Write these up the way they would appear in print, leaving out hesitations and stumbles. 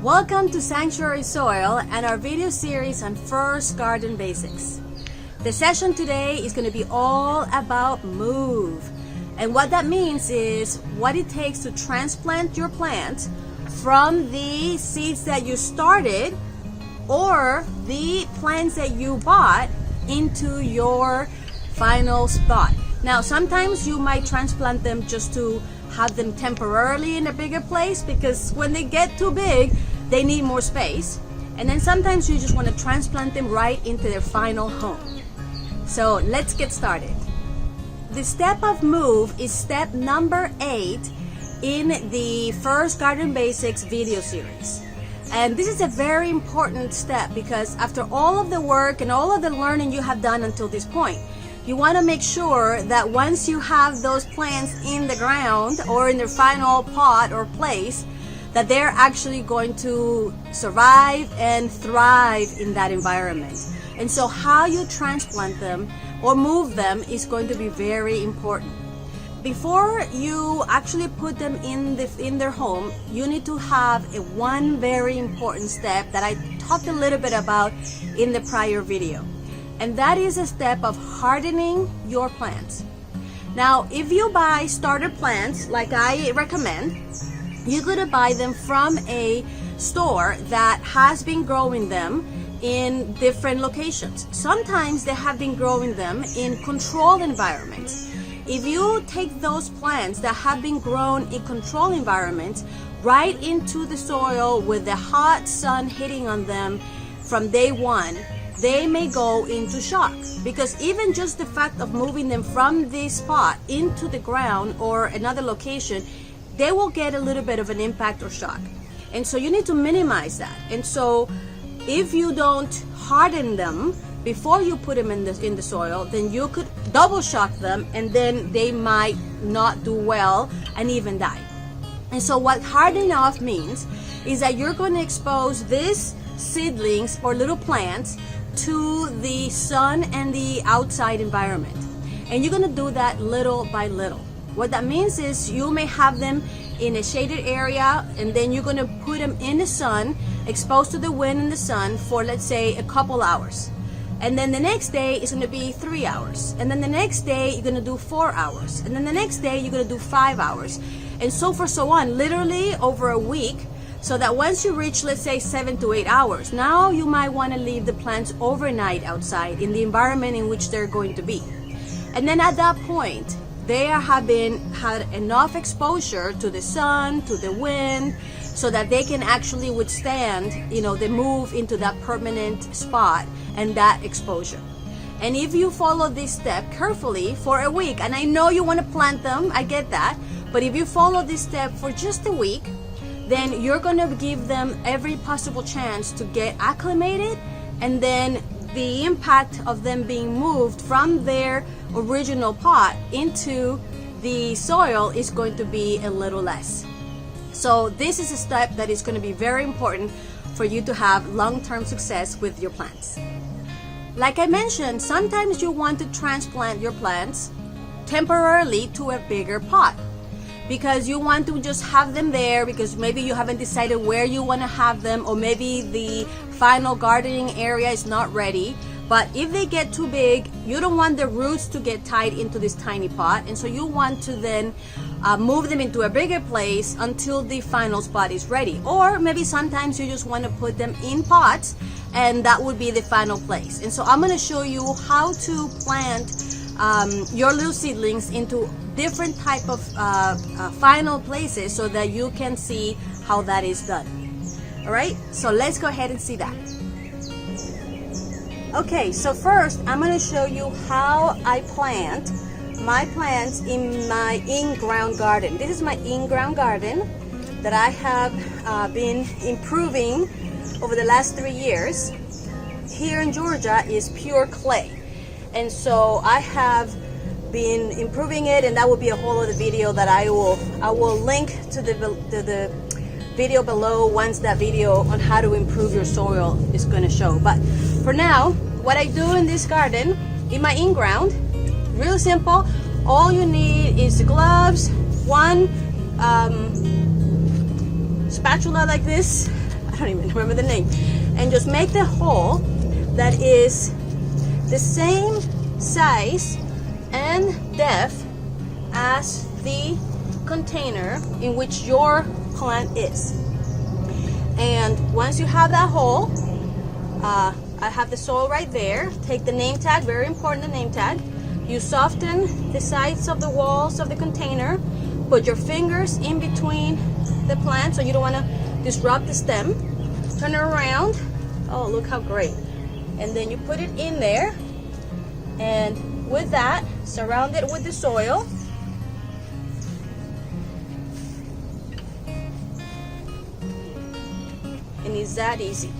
Welcome to Sanctuary Soil and our video series on first garden basics. The session today is going to be all about move. And what that means is what it takes to transplant your plant from the seeds that you started or the plants that you bought into your final spot. Now, sometimes you might transplant them just to have them temporarily in a bigger place because when they get too big, they need more space. And then sometimes you just want to transplant them right into their final home. So let's get started. The step of move is step number 8 in the First Garden Basics video series. And this is a very important step because after all of the work and all of the learning you have done until this point, you want to make sure that once you have those plants in the ground or in their final pot or place, that they're actually going to survive and thrive in that environment. And so how you transplant them or move them is going to be very important. Before you actually put them in their home, you need to have one very important step that I talked a little bit about in the prior video. And that is a step of hardening your plants. Now, if you buy starter plants, like I recommend, you're going to buy them from a store that has been growing them in different locations. Sometimes they have been growing them in controlled environments. If you take those plants that have been grown in controlled environments right into the soil with the hot sun hitting on them from day one, they may go into shock because even just the fact of moving them from this spot into the ground or another location, they will get a little bit of an impact or shock. And so you need to minimize that. And so if you don't harden them before you put them in the soil, then you could double shock them and then they might not do well and even die. And so what hardening off means is that you're going to expose these seedlings or little plants to the sun and the outside environment. And you're going to do that little by little. What that means is you may have them in a shaded area and then you're going to put them in the sun, exposed to the wind and the sun for, let's say, a couple hours. And then the next day is going to be 3 hours. And then the next day you're going to do 4 hours. And then the next day you're going to do 5 hours. And so forth, so on, literally over a week. So that once you reach, let's say, 7 to 8 hours, now you might want to leave the plants overnight outside in the environment in which they're going to be. And then at that point, they have had enough exposure to the sun, to the wind, so that they can actually withstand, the move into that permanent spot and that exposure. And if you follow this step carefully for a week, and I know you want to plant them, I get that, but if you follow this step for just a week, then you're going to give them every possible chance to get acclimated, and then the impact of them being moved from their original pot into the soil is going to be a little less. So this is a step that is going to be very important for you to have long-term success with your plants. Like I mentioned, sometimes you want to transplant your plants temporarily to a bigger pot because you want to just have them there because maybe you haven't decided where you want to have them, or maybe the final gardening area is not ready. But if they get too big, you don't want the roots to get tied into this tiny pot, and so you want to then move them into a bigger place until the final spot is ready. Or maybe sometimes you just want to put them in pots and that would be the final place. And so I'm going to show you how to plant your little seedlings into different type of final places so that you can see how that is done. All right, so let's go ahead and see that. Okay, so first I'm going to show you how I plant my plants in my in-ground garden. This is my in-ground garden that I have been improving over the last 3 years. Here in Georgia is pure clay, and so I have been improving it, and that will be a whole other video that I will link to the video below once that video on how to improve your soil is going to show. But for now, what I do in this garden, in my in-ground, real simple. All you need is one spatula like this. I don't even remember the name, and just make the hole that is the same size and depth as the container in which your plant is. And once you have that hole, I have the soil right there. Take the name tag, very important, the name tag. You soften the sides of the walls of the container. Put your fingers in between the plant so you don't want to disrupt the stem. Turn it around. Oh, look how great. And then you put it in there. And with that, surround it with the soil. And it's that easy.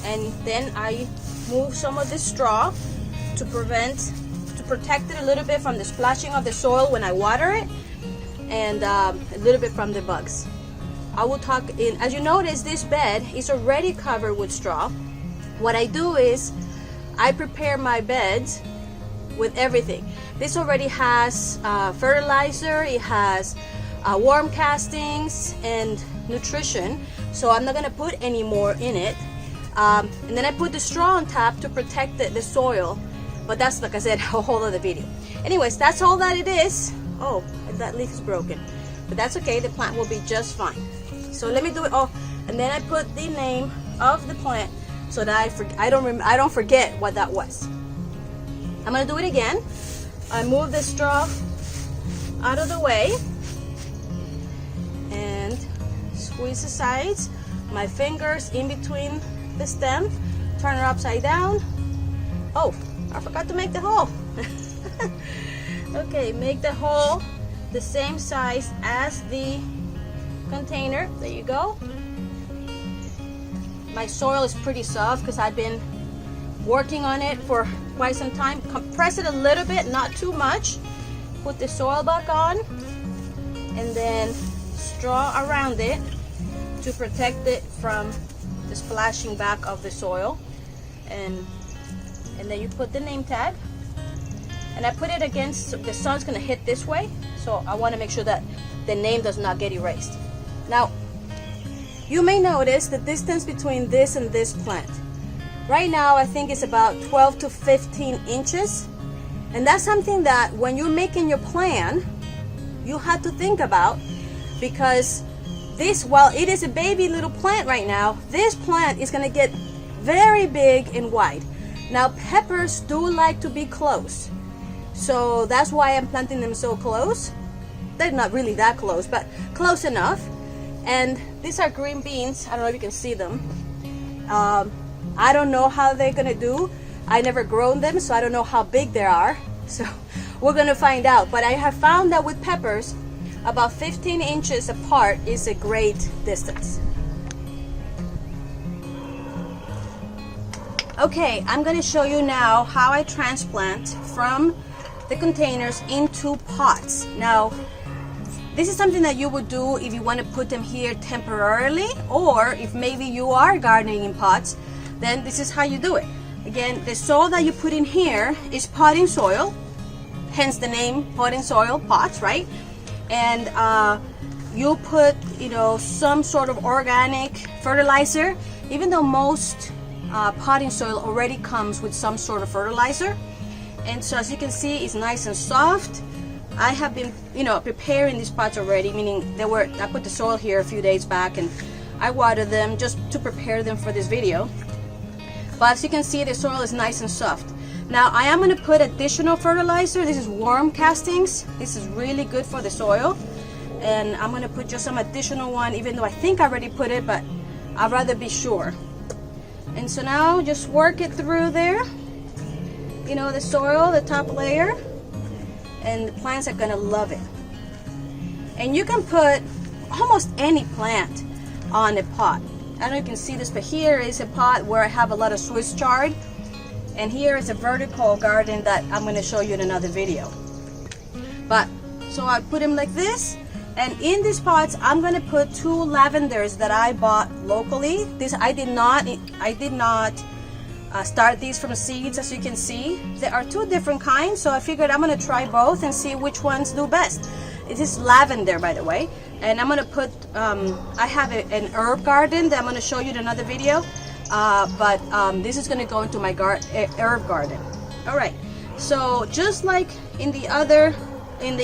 And then I move some of the straw to protect it a little bit from the splashing of the soil when I water it, and a little bit from the bugs. I will talk in, as you notice, this bed is already covered with straw. What I do is I prepare my beds with everything. This already has fertilizer, it has worm castings and nutrition, so I'm not gonna put any more in it. And then I put the straw on top to protect the soil, but that's, like I said, a whole other video. Anyways, that's all that it is. Oh, that leaf is broken, but that's okay, the plant will be just fine. So let me do it. Oh, and then I put the name of the plant so that I don't forget what that was. I'm gonna do it again. I move the straw out of the way and squeeze the sides, my fingers in between the stem, turn it upside down. Oh, I forgot to make the hole. Okay, make the hole the same size as the container. There you go. My soil is pretty soft because I've been working on it for quite some time. Compress it a little bit, not too much. Put the soil back on and then straw around it to protect it from the splashing back of the soil. And then you put the name tag, and I put it against, the sun's gonna hit this way, so I want to make sure that the name does not get erased. Now you may notice the distance between this and this plant. Right now I think it's about 12 to 15 inches, and that's something that when you're making your plan you have to think about, because this, while it is a baby little plant right now, this plant is gonna get very big and wide. Now peppers do like to be close, so that's why I'm planting them so close. They're not really that close, but close enough. And these are green beans. I don't know if you can see them. I don't know how they're gonna do. I never grown them, so I don't know how big they are. So we're gonna find out. But I have found that with peppers, about 15 inches apart is a great distance. Okay, I'm going to show you now how I transplant from the containers into pots. Now, this is something that you would do if you want to put them here temporarily, or if maybe you are gardening in pots, then this is how you do it. Again, the soil that you put in here is potting soil, hence the name potting soil, pots, right? And you'll put, some sort of organic fertilizer, even though most potting soil already comes with some sort of fertilizer. And so as you can see, it's nice and soft. I have been preparing these pots already, meaning I put the soil here a few days back and I watered them just to prepare them for this video. But as you can see, the soil is nice and soft. Now I am going to put additional fertilizer. This is worm castings. This is really good for the soil, and I'm going to put just some additional one, even though I think I already put it, but I'd rather be sure. And so now just work it through there, the soil, the top layer, and the plants are gonna love it. And you can put almost any plant on a pot. I don't know if you can see this, but here is a pot where I have a lot of Swiss chard, and here is a vertical garden that I'm gonna show you in another video. But so I put them like this. And in these pots, I'm gonna put 2 lavenders that I bought locally. I did not start these from seeds, as you can see. There are 2 different kinds, so I figured I'm gonna try both and see which ones do best. It is lavender, by the way. And I'm gonna put, I have an herb garden that I'm gonna show you in another video. But this is gonna go into my herb garden. All right, so just like in the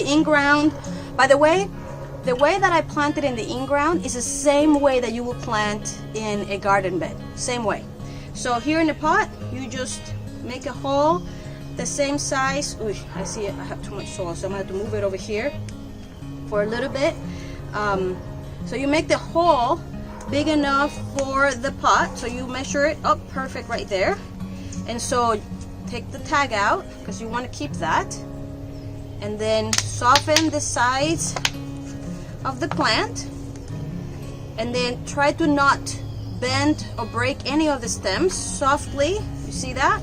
in-ground, by the way that I planted in the in-ground is the same way that you will plant in a garden bed, same way. So here in the pot, you just make a hole the same size. Ooh, I see it, I have too much soil, so I'm gonna have to move it over here for a little bit. So you make the hole big enough for the pot, so you measure it up perfect right there. And so take the tag out because you want to keep that, and then soften the sides of the plant, and then try to not bend or break any of the stems. Softly, you see that?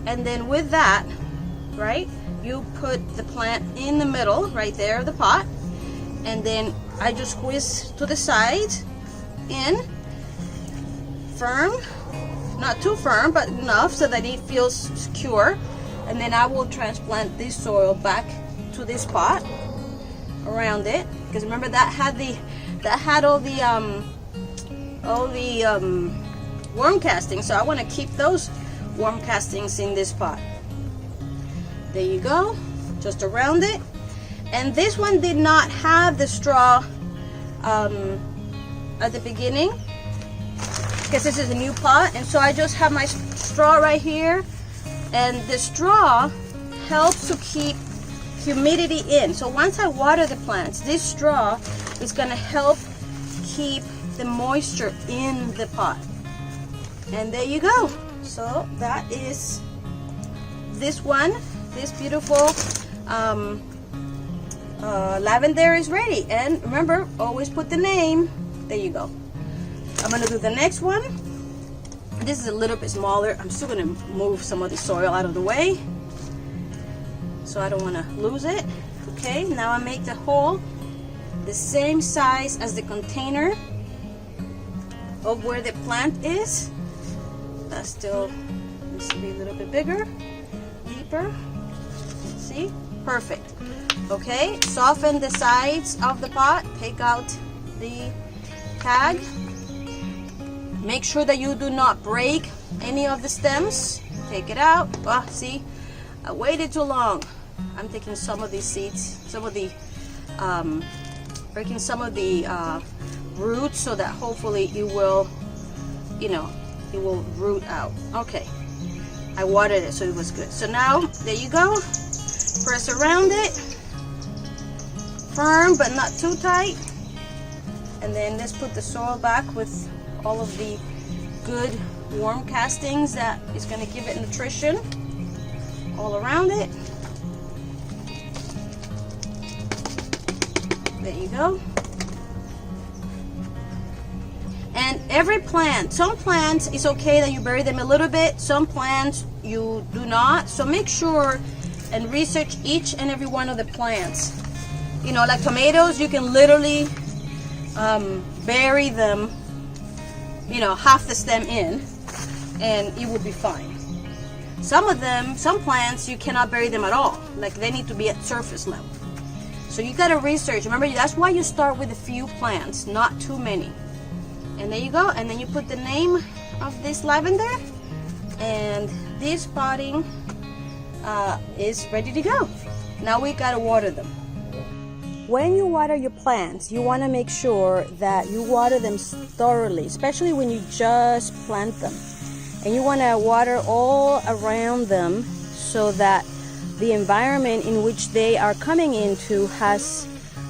And then with that, right, you put the plant in the middle right there of the pot, and then I just squeeze to the sides in, firm, not too firm, but enough so that it feels secure. And then I will transplant this soil back to this pot around it, because remember that had all the worm castings, so I want to keep those worm castings in this pot. There you go, just around it. And this one did not have the straw at the beginning, because this is a new pot, and so I just have my straw right here, and the straw helps to keep humidity in. So once I water the plants, this straw is going to help keep the moisture in the pot. And there you go. So that is this one. This beautiful lavender is ready. And remember, always put the name. There you go. I'm gonna do the next one. This is a little bit smaller. I'm still gonna move some of the soil out of the way, so I don't want to lose it. Okay, now I make the hole the same size as the container of where the plant is. That still needs to be a little bit bigger, deeper. See? Perfect. Okay, soften the sides of the pot, take out the tag. Make sure that you do not break any of the stems. Take it out. Ah, see, I waited too long. I'm taking some of these seeds, some of the breaking some of the roots, so that hopefully it will, you know, it will root out. Okay, I watered it so it was good. So now there you go. Press around it, firm but not too tight. And then let's put the soil back with all of the good worm castings that is going to give it nutrition all around it. There you go. And every plant, some plants it's okay that you bury them a little bit, some plants you do not. So make sure and research each and every one of the plants. You know, like tomatoes, you can literally bury them, you know, half the stem in, and it will be fine. Some of them, some plants, you cannot bury them at all. Like they need to be at surface level. So you gotta research. Remember, that's why you start with a few plants, not too many. And there you go. And then you put the name of this lavender, and this potting is ready to go. Now we gotta water them. When you water your plants, you want to make sure that you water them thoroughly, especially when you just plant them. And you want to water all around them so that the environment in which they are coming into has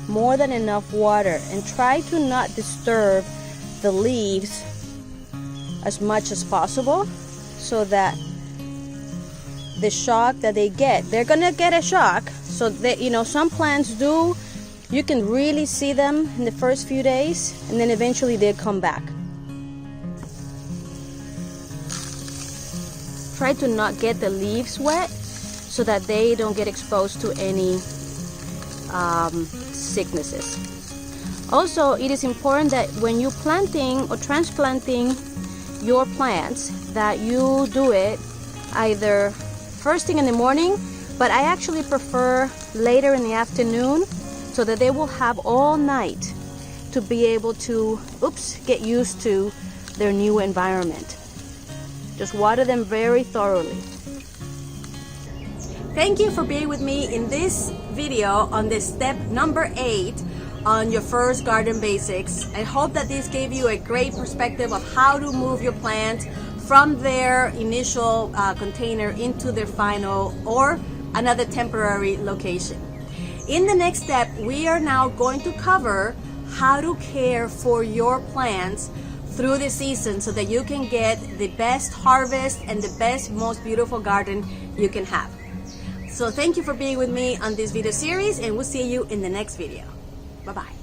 more than enough water. And try to not disturb the leaves as much as possible, so that the shock that they get, they're gonna get a shock. So that, you know, some plants do, you can really see them in the first few days, and then eventually they come back. Try to not get the leaves wet so that they don't get exposed to any sicknesses. Also, it is important that when you're planting or transplanting your plants, that you do it either first thing in the morning, but I actually prefer later in the afternoon, so that they will have all night to be able to, get used to their new environment. Just water them very thoroughly. Thank you for being with me in this video on this step number 8 on your first garden basics. I hope that this gave you a great perspective of how to move your plant from their initial container into their final or another temporary location. In the next step, we are now going to cover how to care for your plants through the season so that you can get the best harvest and the best, most beautiful garden you can have. So thank you for being with me on this video series, and we'll see you in the next video. Bye-bye.